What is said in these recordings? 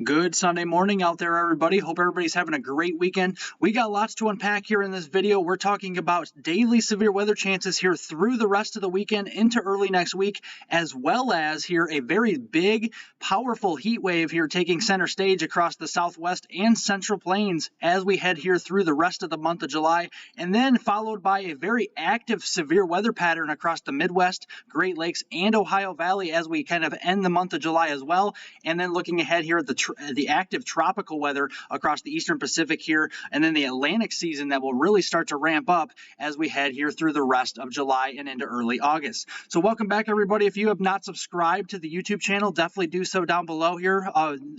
Good Sunday morning out there, everybody. Hope everybody's having a great weekend. We got lots to unpack here in this video. We're talking about daily severe weather chances here through the rest of the weekend into early next week, as well as here a very big, powerful heat wave here taking center stage across the southwest and central plains as we head here through the rest of the month of July, and then followed by a very active severe weather pattern across the Midwest, Great Lakes, and Ohio Valley as we kind of end the month of July as well, and then looking ahead here at the active tropical weather across the eastern Pacific here, and then the Atlantic season that will really start to ramp up as we head here through the rest of July and into early August. So welcome back, everybody. If you have not subscribed to the YouTube channel, definitely do so down below here.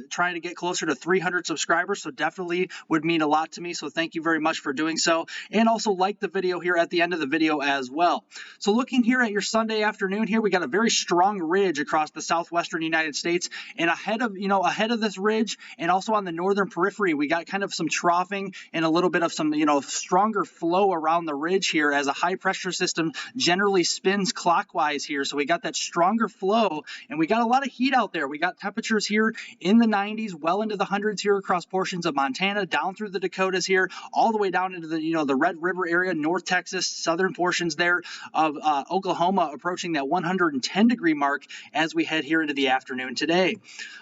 Trying to get closer to 300 subscribers, so definitely would mean a lot to me. So thank you very much for doing so, and also like the video here at the end of the video as well. So looking here at your Sunday afternoon here, we got a very strong ridge across the southwestern United States, and ahead of this ridge and also on the northern periphery, we got kind of some troughing and a little bit of some stronger flow around the ridge here as a high pressure system generally spins clockwise here. So we got that stronger flow, and we got a lot of heat out there. We got temperatures here in the 90s, well into the hundreds here across portions of Montana, down through the Dakotas here, all the way down into the Red River area, North Texas, southern portions there of Oklahoma, approaching that 110 degree mark as we head here into the afternoon today.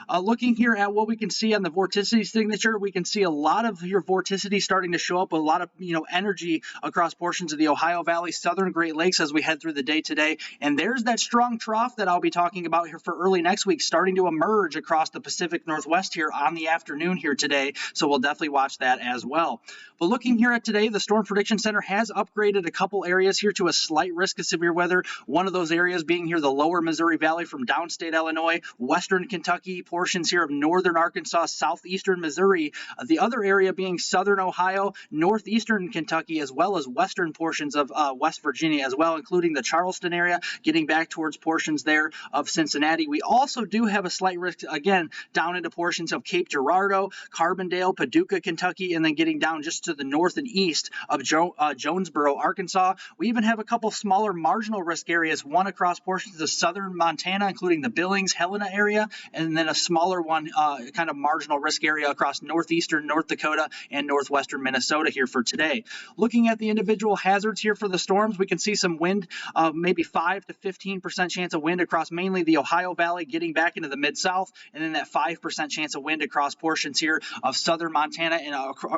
Looking here at what we can see on the vorticity signature, we can see a lot of your vorticity starting to show up with a lot of energy across portions of the Ohio Valley, southern Great Lakes as we head through the day today. And there's that strong trough that I'll be talking about here for early next week starting to emerge across the Pacific Northwest here on the afternoon here today. So we'll definitely watch that as well. But looking here at today, the Storm Prediction Center has upgraded a couple areas here to a slight risk of severe weather. One of those areas being here the lower Missouri Valley from downstate Illinois, western Kentucky, portions here of northern Arkansas, southeastern Missouri. The other area being southern Ohio, northeastern Kentucky, as well as western portions of West Virginia as well, including the Charleston area, getting back towards portions there of Cincinnati. We also do have a slight risk, again, down into portions of Cape Girardeau, Carbondale, Paducah, Kentucky, and then getting down just to the north and east of Jonesboro, Arkansas. We even have a couple smaller marginal risk areas, one across portions of southern Montana, including the Billings, Helena area, and then a smaller one, kind of marginal risk area across northeastern North Dakota and northwestern Minnesota here for today. Looking at the individual hazards here for the storms, we can see some wind, maybe 5 to 15% chance of wind across mainly the Ohio Valley, getting back into the mid-south, and then that 5% chance of wind across portions here of southern Montana and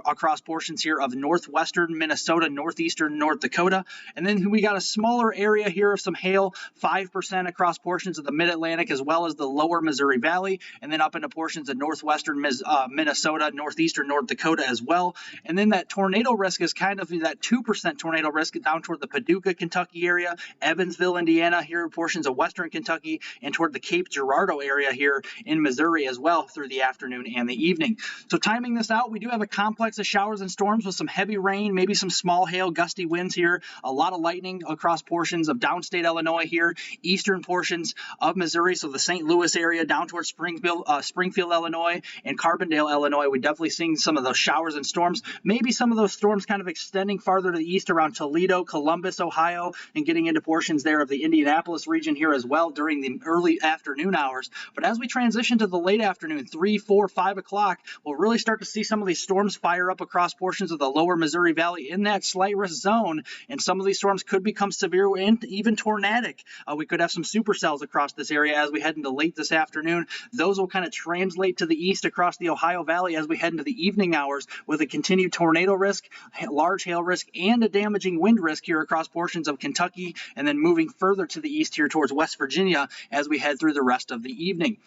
across portions here of northwestern Minnesota, northeastern North Dakota. And then we got a smaller area here of some hail, 5% across portions of the mid-Atlantic as well as the lower Missouri Valley, and then up into portions of northwestern Minnesota, northeastern North Dakota as well. And then that tornado risk is kind of that 2% tornado risk down toward the Paducah, Kentucky area, Evansville, Indiana, here portions of western Kentucky, and toward the Cape Girardeau area here in Missouri as well through the afternoon and the evening. So timing this out, we do have a complex of showers and storms with some heavy rain, maybe some small hail, gusty winds here, a lot of lightning across portions of downstate Illinois here, eastern portions of Missouri, so the St. Louis area down towards Springfield, Illinois, and Carbondale, Illinois. We're definitely seeing some of those showers and storms, maybe some of those storms kind of extending farther to the east around Toledo, Columbus, Ohio, and getting into portions there of the Indianapolis region here as well during the early afternoon hours. But as we transition to the late afternoon, 3, 4, 5 o'clock, we'll really start to see some of these storms fire up across portions of the lower Missouri Valley in that slight risk zone, and some of these storms could become severe and even tornadic. We could have some supercells across this area as we head into late this afternoon. Those will kind of translate to the east across the Ohio Valley as we head into the evening hours with a continued tornado risk, large hail risk, and a damaging wind risk here across portions of Kentucky, and then moving further to the east here towards West Virginia as we head through the rest of the evening.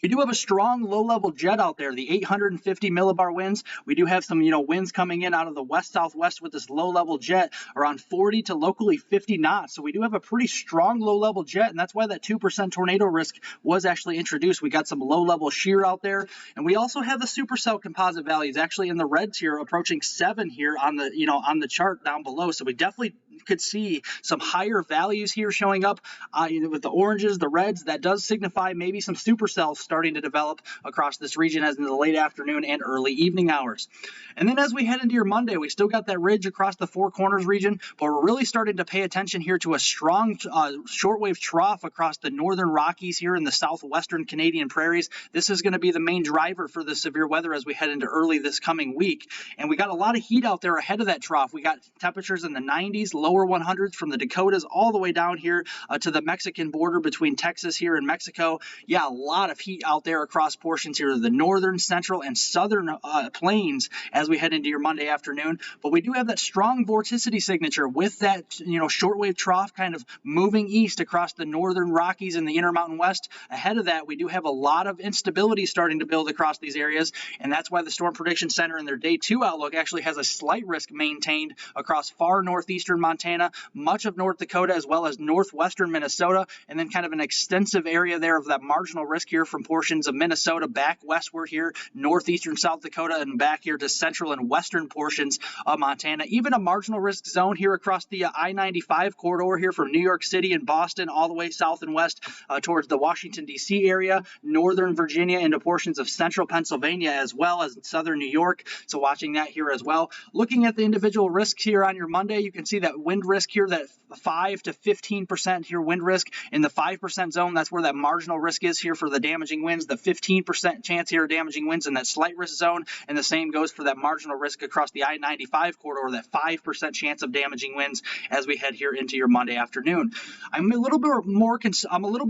We do have a strong low-level jet out there, the 850 millibar winds. We do have some, winds coming in out of the west-southwest with this low-level jet around 40 to locally 50 knots. So we do have a pretty strong low-level jet, and that's why that 2% tornado risk was actually introduced. We got some low-level shear out there, and we also have the supercell composite values actually in the reds here, approaching 7 here on the, on the chart down below. So we definitely could see some higher values here showing up with the oranges, the reds. That does signify maybe some supercells starting to develop across this region as in the late afternoon and early evening hours. And then as we head into your Monday, we still got that ridge across the Four Corners region, but we're really starting to pay attention here to a strong shortwave trough across the northern Rockies here in the southwestern Canadian prairies. This is going to be the main driver for the severe weather as we head into early this coming week. And we got a lot of heat out there ahead of that trough. We got temperatures in the 90s, lower 100s from the Dakotas all the way down here to the Mexican border between Texas here and Mexico. Yeah, a lot of heat out there across portions here of the northern, central, and southern plains as we head into your Monday afternoon. But we do have that strong vorticity signature with that shortwave trough kind of moving east across the northern Rockies and the Intermountain West. Ahead of that, we do have a lot of instability starting to build across these areas, and that's why the Storm Prediction Center in their Day 2 outlook actually has a slight risk maintained across far northeastern Montana, much of North Dakota, as well as northwestern Minnesota, and then kind of an extensive area there of that marginal risk here from portions of Minnesota back westward here, northeastern South Dakota, and back here to central and western portions of Montana. Even a marginal risk zone here across the I-95 corridor here from New York City and Boston all the way south and west towards the Washington, D.C. area, northern Virginia into portions of central Pennsylvania as well as southern New York. So watching that here as well. Looking at the individual risks here on your Monday, you can see that wind risk here, that 5 to 15% here wind risk in the 5% zone. That's where that marginal risk is here for the damaging winds, the 15% chance here of damaging winds in that slight risk zone. And the same goes for that marginal risk across the I-95 corridor, that 5% chance of damaging winds as we head here into your Monday afternoon. I'm a little bit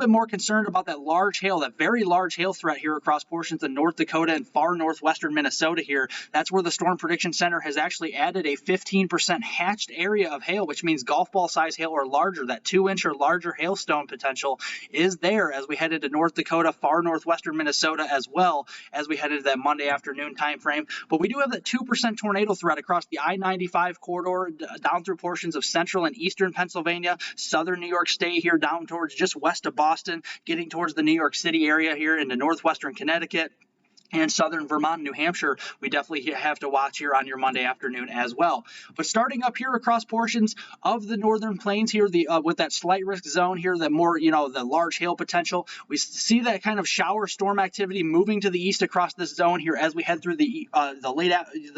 more concerned about that large hail, that very large hail threat here across portions of North Dakota and far northwestern Minnesota here. That's where the Storm Prediction Center has actually added a 15% hatched area of hail, which means golf ball size hail or larger. That 2-inch or larger hailstone potential is there as we head into North Dakota, far northwestern Minnesota, as well as we head into that Monday afternoon time frame. But we do have that 2% tornado threat across the I-95 corridor down through portions of central and eastern Pennsylvania, southern New York State here down towards just west of Boston, getting towards the New York City area here into northwestern Connecticut and southern Vermont, New Hampshire. We definitely have to watch here on your Monday afternoon as well. But starting up here across portions of the northern plains here, with that slight risk zone here, the more, the large hail potential, we see that kind of shower storm activity moving to the east across this zone here as we head through the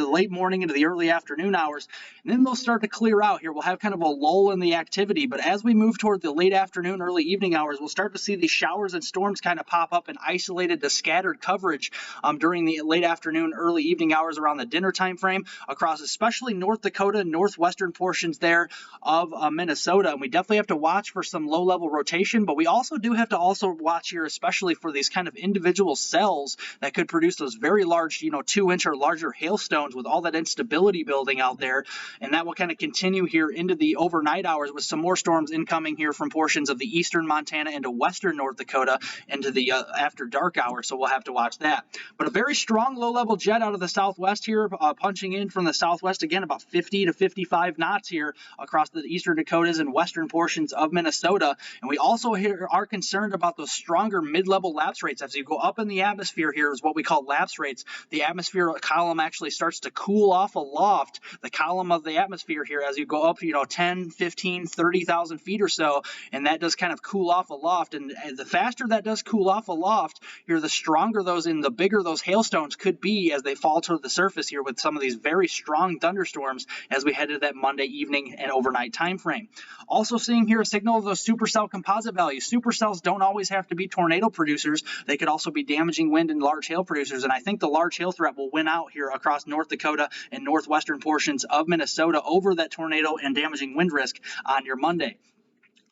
late morning into the early afternoon hours. And then they'll start to clear out here. We'll have kind of a lull in the activity, but as we move toward the late afternoon, early evening hours, we'll start to see these showers and storms kind of pop up in isolated to scattered coverage during the late afternoon, early evening hours around the dinner time frame across especially North Dakota, northwestern portions there of Minnesota. And we definitely have to watch for some low-level rotation, but we also do have to watch here, especially for these kind of individual cells that could produce those very large, 2-inch or larger hailstones with all that instability building out there. And that will kind of continue here into the overnight hours with some more storms incoming here from portions of the eastern Montana into western North Dakota into the after dark hours. So we'll have to watch that. But a very strong low-level jet out of the southwest here, punching in from the southwest again, about 50 to 55 knots here across the eastern Dakotas and western portions of Minnesota. And we also are concerned about those stronger mid-level lapse rates. As you go up in the atmosphere here is what we call lapse rates. The atmosphere column actually starts to cool off aloft, the column of the atmosphere here as you go up, 10, 15, 30,000 feet or so, and that does kind of cool off aloft. And the faster that does cool off aloft here, the stronger those and the bigger those hailstones could be as they fall to the surface here with some of these very strong thunderstorms as we head into that Monday evening and overnight time frame. Also seeing here a signal of those supercell composite values. Supercells don't always have to be tornado producers. They could also be damaging wind and large hail producers, and I think the large hail threat will win out here across North Dakota and northwestern portions of Minnesota over that tornado and damaging wind risk on your Monday.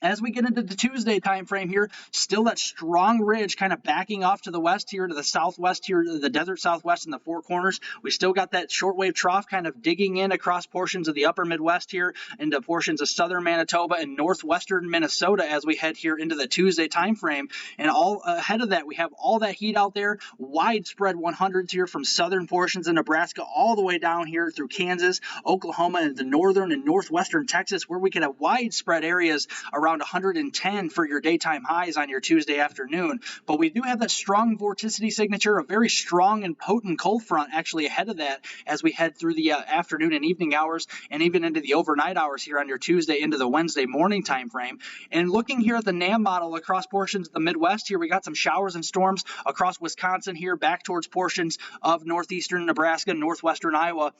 As we get into the Tuesday time frame here, still that strong ridge kind of backing off to the west here, to the southwest here, the desert southwest and the Four Corners. We still got that shortwave trough kind of digging in across portions of the upper Midwest here into portions of southern Manitoba and northwestern Minnesota as we head here into the Tuesday time frame. And all ahead of that, we have all that heat out there, widespread 100s here from southern portions of Nebraska all the way down here through Kansas, Oklahoma, and the northern and northwestern Texas, where we can have widespread areas around around 110 for your daytime highs on your Tuesday afternoon. But we do have that strong vorticity signature, a very strong and potent cold front actually ahead of that as we head through the afternoon and evening hours and even into the overnight hours here on your Tuesday into the Wednesday morning time frame. And looking here at the NAM model across portions of the Midwest here, we got some showers and storms across Wisconsin here, back towards portions of northeastern Nebraska, northwestern Iowa.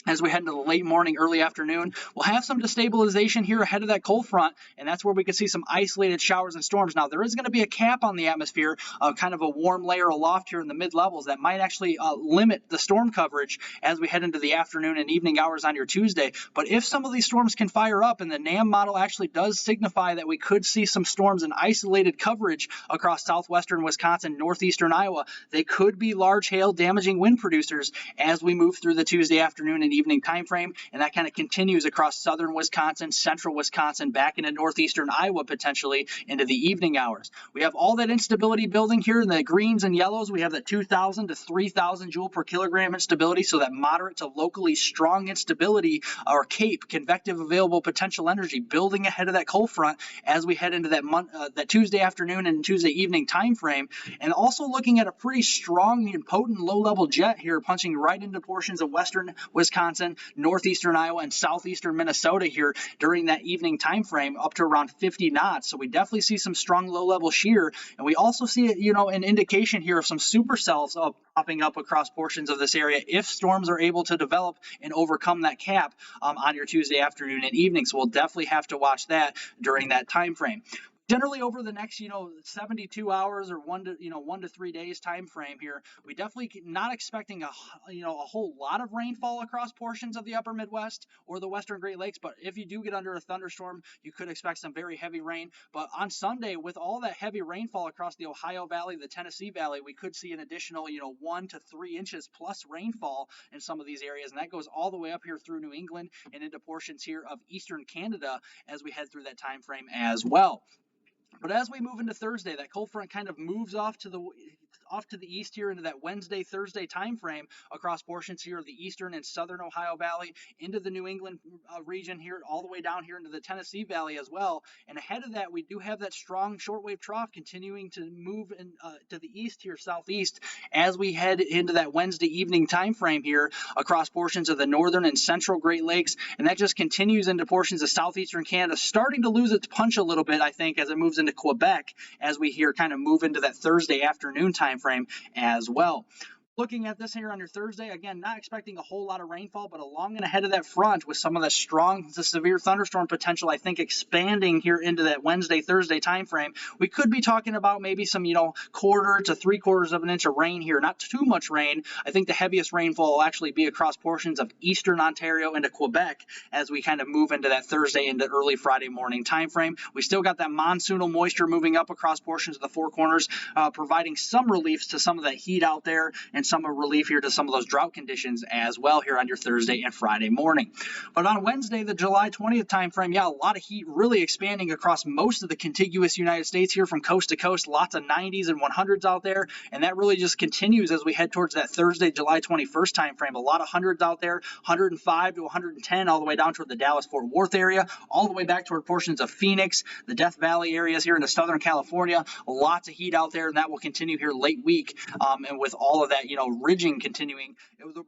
As we head into the late morning, early afternoon, we'll have some destabilization here ahead of that cold front, and that's where we could see some isolated showers and storms. Now, there is going to be a cap on the atmosphere, kind of a warm layer aloft here in the mid-levels that might actually limit the storm coverage as we head into the afternoon and evening hours on your Tuesday. But if some of these storms can fire up, and the NAM model actually does signify that we could see some storms and isolated coverage across southwestern Wisconsin, northeastern Iowa, they could be large hail damaging wind producers as we move through the Tuesday afternoon and evening time frame, and that kind of continues across southern Wisconsin, central Wisconsin, back into northeastern Iowa, potentially into the evening hours. We have all that instability building here in the greens and yellows. We have that 2,000 to 3,000 joule per kilogram instability, so that moderate to locally strong instability, or CAPE, convective available potential energy, building ahead of that cold front as we head into that Tuesday afternoon and Tuesday evening time frame. And also looking at a pretty strong and potent low-level jet here, punching right into portions of western Wisconsin, northeastern Iowa, and southeastern Minnesota here during that evening time frame, up to around 50 knots. So we definitely see some strong low-level shear, and we also see an indication here of some supercells popping up across portions of this area if storms are able to develop and overcome that cap on your Tuesday afternoon and evening. So we'll definitely have to watch that during that time frame. Generally, over the next 72 hours or 1 to 3 days time frame here, we definitely not expecting a whole lot of rainfall across portions of the upper Midwest or the western Great Lakes. But if you do get under a thunderstorm, you could expect some very heavy rain. But on Sunday, with all that heavy rainfall across the Ohio Valley, the Tennessee Valley, we could see an additional 1 to 3 inches plus rainfall in some of these areas, and that goes all the way up here through New England and into portions here of eastern Canada as we head through that time frame as well. But as we move into Thursday, that cold front kind of moves off to the east here into that Wednesday, Thursday time frame across portions here of the eastern and southern Ohio Valley, into the New England region here, all the way down here into the Tennessee Valley as well. And ahead of that, we do have that strong shortwave trough continuing to move to the east here, southeast, as we head into that Wednesday evening time frame here across portions of the northern and central Great Lakes. And that just continues into portions of southeastern Canada, starting to lose its punch a little bit, I think, as it moves into Quebec, as we here kind of move into that Thursday afternoon time frame as well. Looking at this here on your Thursday, again, not expecting a whole lot of rainfall, but along and ahead of that front with some of that strong to severe thunderstorm potential, I think, expanding here into that Wednesday, Thursday time frame. We could be talking about maybe some, quarter to 3/4 of an inch of rain here. Not too much rain. I think the heaviest rainfall will actually be across portions of eastern Ontario into Quebec as we kind of move into that Thursday into early Friday morning time frame. We still got that monsoonal moisture moving up across portions of the Four Corners, providing some relief to some of that heat out there, and some relief here to some of those drought conditions as well here on your Thursday and Friday morning. But on Wednesday, the July 20th time frame, a lot of heat really expanding across most of the contiguous United States here from coast to coast. Lots of 90s and 100s out there, and that really just continues as we head towards that Thursday, July 21st time frame. A lot of hundreds out there, 105 to 110, all the way down toward the Dallas-Fort Worth area, all the way back toward portions of Phoenix, the Death Valley areas here into Southern California. Lots of heat out there, and that will continue here late week, and with all of that, ridging continuing.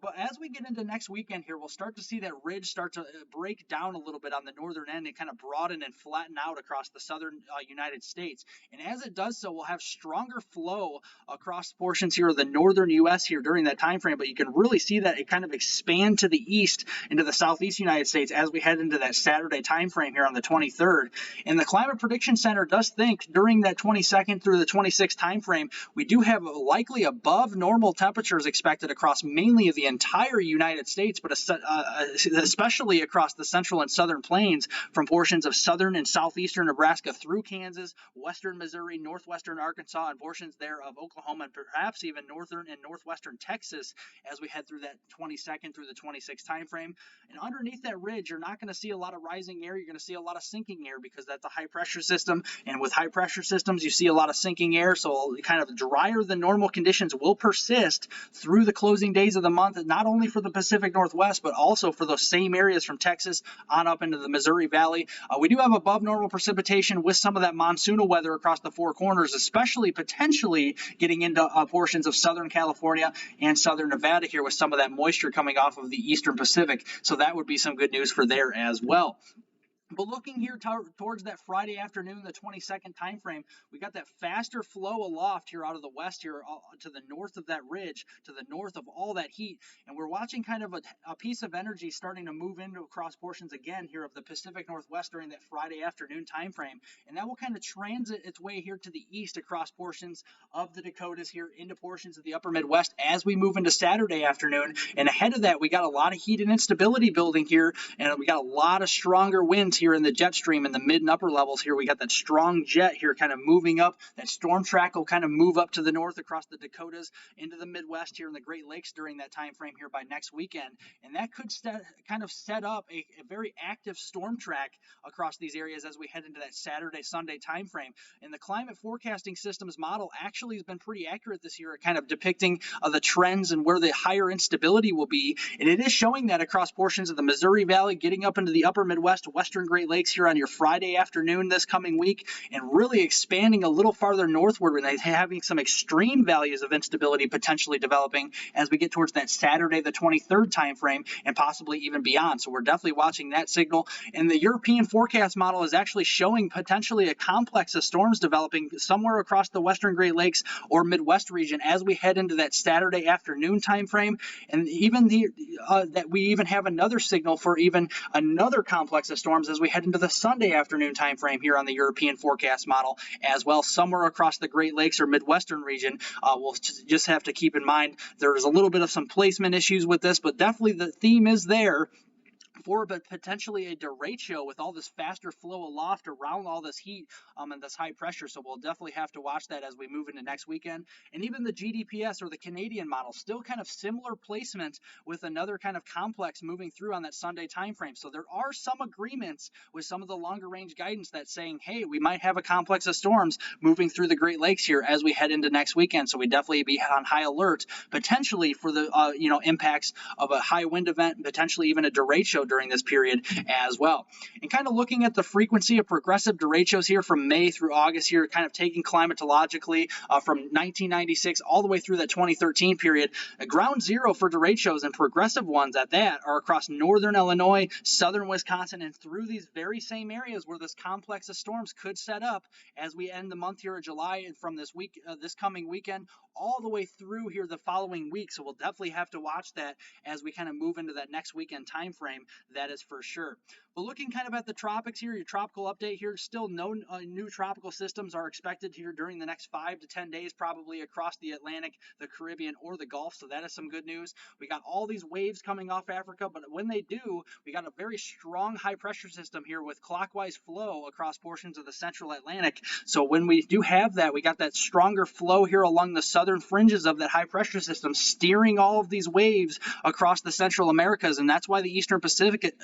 But as we get into next weekend here, we'll start to see that ridge start to break down a little bit on the northern end and kind of broaden and flatten out across the southern United States. And as it does so, we'll have stronger flow across portions here of the northern U.S. here during that time frame. But you can really see that it kind of expand to the east into the southeast United States as we head into that Saturday time frame here on the 23rd. And the Climate Prediction Center does think during that 22nd through the 26th time frame, we do have likely above normal temperatures expected across mainly the entire United States, but especially across the central and southern plains from portions of southern and southeastern Nebraska through Kansas, western Missouri, northwestern Arkansas, and portions there of Oklahoma, and perhaps even northern and northwestern Texas as we head through that 22nd through the 26th time frame. And underneath that ridge, you're not going to see a lot of rising air. You're going to see a lot of sinking air because that's a high pressure system, and with high pressure systems, you see a lot of sinking air, so kind of drier than normal conditions will persist Northwest through the closing days of the month, not only for the Pacific Northwest, but also for those same areas from Texas on up into the Missouri Valley. We do have above normal precipitation with some of that monsoonal weather across the four corners, especially potentially getting into portions of Southern California and Southern Nevada here with some of that moisture coming off of the Eastern Pacific. So that would be some good news for there as well. But looking here towards that Friday afternoon, the 22nd time frame, we got that faster flow aloft here out of the west here to the north of that ridge, to the north of all that heat. And we're watching kind of a piece of energy starting to move into across portions again here of the Pacific Northwest during that Friday afternoon time frame. And that will kind of transit its way here to the east across portions of the Dakotas here into portions of the upper Midwest as we move into Saturday afternoon. And ahead of that, we got a lot of heat and instability building here, and we got a lot of stronger winds here in the jet stream in the mid and upper levels here. We got that strong jet here kind of moving up. That storm track will kind of move up to the north across the Dakotas into the Midwest here in the Great Lakes during that time frame here by next weekend. And that could kind of set up a very active storm track across these areas as we head into that Saturday, Sunday time frame. And the climate forecasting systems model actually has been pretty accurate this year at kind of depicting the trends and where the higher instability will be. And it is showing that across portions of the Missouri Valley, getting up into the upper Midwest, western Great Lakes here on your Friday afternoon this coming week, and really expanding a little farther northward and having some extreme values of instability potentially developing as we get towards that Saturday, the 23rd time frame, and possibly even beyond. So we're definitely watching that signal. And the European forecast model is actually showing potentially a complex of storms developing somewhere across the western Great Lakes or Midwest region as we head into that Saturday afternoon time frame. And even that we even have another signal for even another complex of storms as we head into the Sunday afternoon time frame here on the European forecast model as well, somewhere across the Great Lakes or Midwestern region. We'll just have to keep in mind there's a little bit of some placement issues with this, but definitely the theme is there for potentially a derecho with all this faster flow aloft around all this heat and this high pressure. So we'll definitely have to watch that as we move into next weekend. And even the GDPS or the Canadian model, still kind of similar placement with another kind of complex moving through on that Sunday time frame. So there are some agreements with some of the longer range guidance that's saying, hey, we might have a complex of storms moving through the Great Lakes here as we head into next weekend. So we definitely be on high alert potentially for the impacts of a high wind event, potentially even a derecho during this period as well. And kind of looking at the frequency of progressive derechos here from May through August here, kind of taking climatologically from 1996 all the way through that 2013 period. Ground zero for derechos and progressive ones at that are across northern Illinois, southern Wisconsin, and through these very same areas where this complex of storms could set up as we end the month here of July and from this week, this coming weekend, all the way through here the following week. So we'll definitely have to watch that as we kind of move into that next weekend time frame. That is for sure. But looking kind of at the tropics here, your tropical update here, still no new tropical systems are expected here during the next 5 to 10 days, probably across the Atlantic, the Caribbean, or the Gulf. So that is some good news. We got all these waves coming off Africa, but when they do, we got a very strong high pressure system here with clockwise flow across portions of the central Atlantic. So when we do have that, we got that stronger flow here along the southern fringes of that high pressure system, steering all of these waves across the Central Americas, and that's why the Eastern Pacific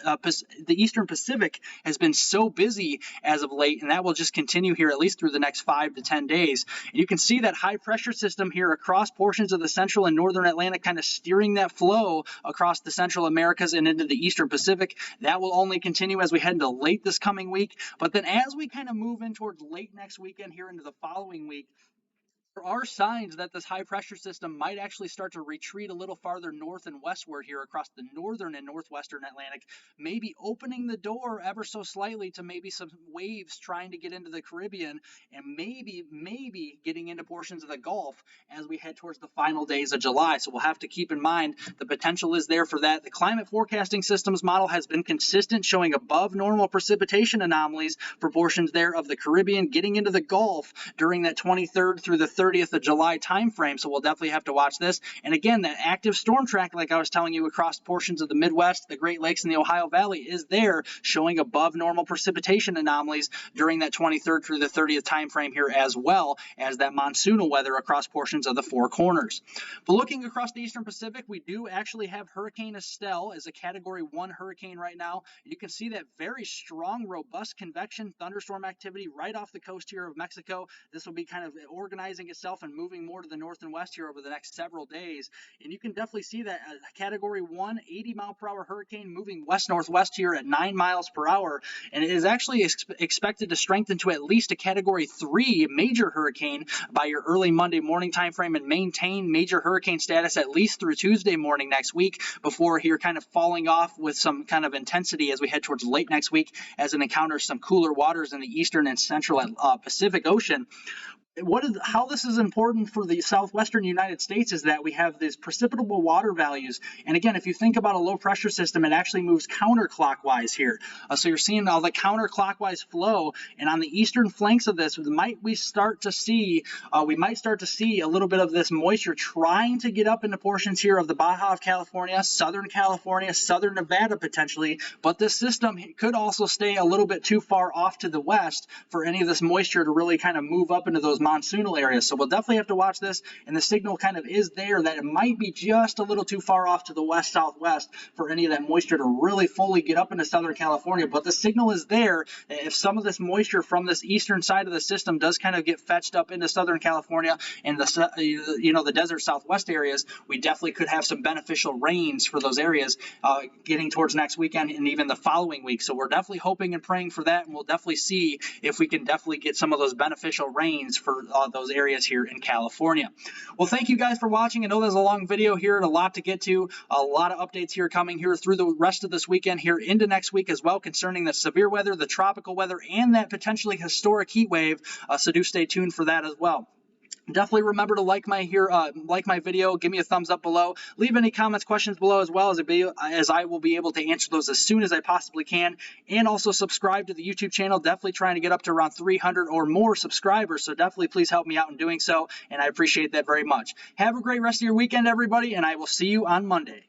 has been so busy as of late, and that will just continue here at least through the next 5 to 10 days. And you can see that high pressure system here across portions of the central and northern Atlantic kind of steering that flow across the Central Americas and into the Eastern Pacific. That will only continue as we head into late this coming week, but then as we kind of move in towards late next weekend here into the following week, there are signs that this high pressure system might actually start to retreat a little farther north and westward here across the northern and northwestern Atlantic, maybe opening the door ever so slightly to maybe some waves trying to get into the Caribbean and maybe getting into portions of the Gulf as we head towards the final days of July. So we'll have to keep in mind the potential is there for that. The climate forecasting systems model has been consistent, showing above normal precipitation anomalies for portions there of the Caribbean getting into the Gulf during that 23rd through the 30th of July timeframe. So we'll definitely have to watch this. And again, that active storm track, like I was telling you, across portions of the Midwest, the Great Lakes, and the Ohio Valley is there, showing above normal precipitation anomalies during that 23rd through the 30th timeframe here, as well as that monsoonal weather across portions of the Four Corners. But looking across the Eastern Pacific, we do actually have Hurricane Estelle as a Category 1 hurricane right now. You can see that very strong, robust convection thunderstorm activity right off the coast here of Mexico. This will be kind of organizing itself and moving more to the north and west here over the next several days. And you can definitely see that Category 1, 80-mile-per-hour hurricane moving west-northwest here at 9 miles per hour. And it is actually expected to strengthen to at least a Category 3 major hurricane by your early Monday morning time frame and maintain major hurricane status at least through Tuesday morning next week before here kind of falling off with some kind of intensity as we head towards late next week as it encounters some cooler waters in the eastern and central Pacific Ocean. How this is important for the southwestern United States is that we have these precipitable water values. And again, if you think about a low pressure system, it actually moves counterclockwise here. So you're seeing all the counterclockwise flow. And on the eastern flanks of this, we might start to see a little bit of this moisture trying to get up into portions here of the Baja of California, southern Nevada potentially. But this system could also stay a little bit too far off to the west for any of this moisture to really kind of move up into those monsoonal areas. So we'll definitely have to watch this, and the signal kind of is there that it might be just a little too far off to the west-southwest for any of that moisture to really fully get up into Southern California. But the signal is there. If some of this moisture from this eastern side of the system does kind of get fetched up into Southern California and the desert Southwest areas, we definitely could have some beneficial rains for those areas getting towards next weekend and even the following week. So we're definitely hoping and praying for that, and we'll definitely see if we can definitely get some of those beneficial rains for those areas here in California. Well, thank you guys for watching. I know there's a long video here and a lot to get to. A lot of updates here coming here through the rest of this weekend here into next week as well concerning the severe weather, the tropical weather, and that potentially historic heat wave. So do stay tuned for that as well. Definitely remember to like my video, give me a thumbs up below, leave any comments, questions below as I will be able to answer those as soon as I possibly can, and also subscribe to the YouTube channel. Definitely trying to get up to around 300 or more subscribers, so definitely please help me out in doing so, and I appreciate that very much. Have a great rest of your weekend, everybody, and I will see you on Monday.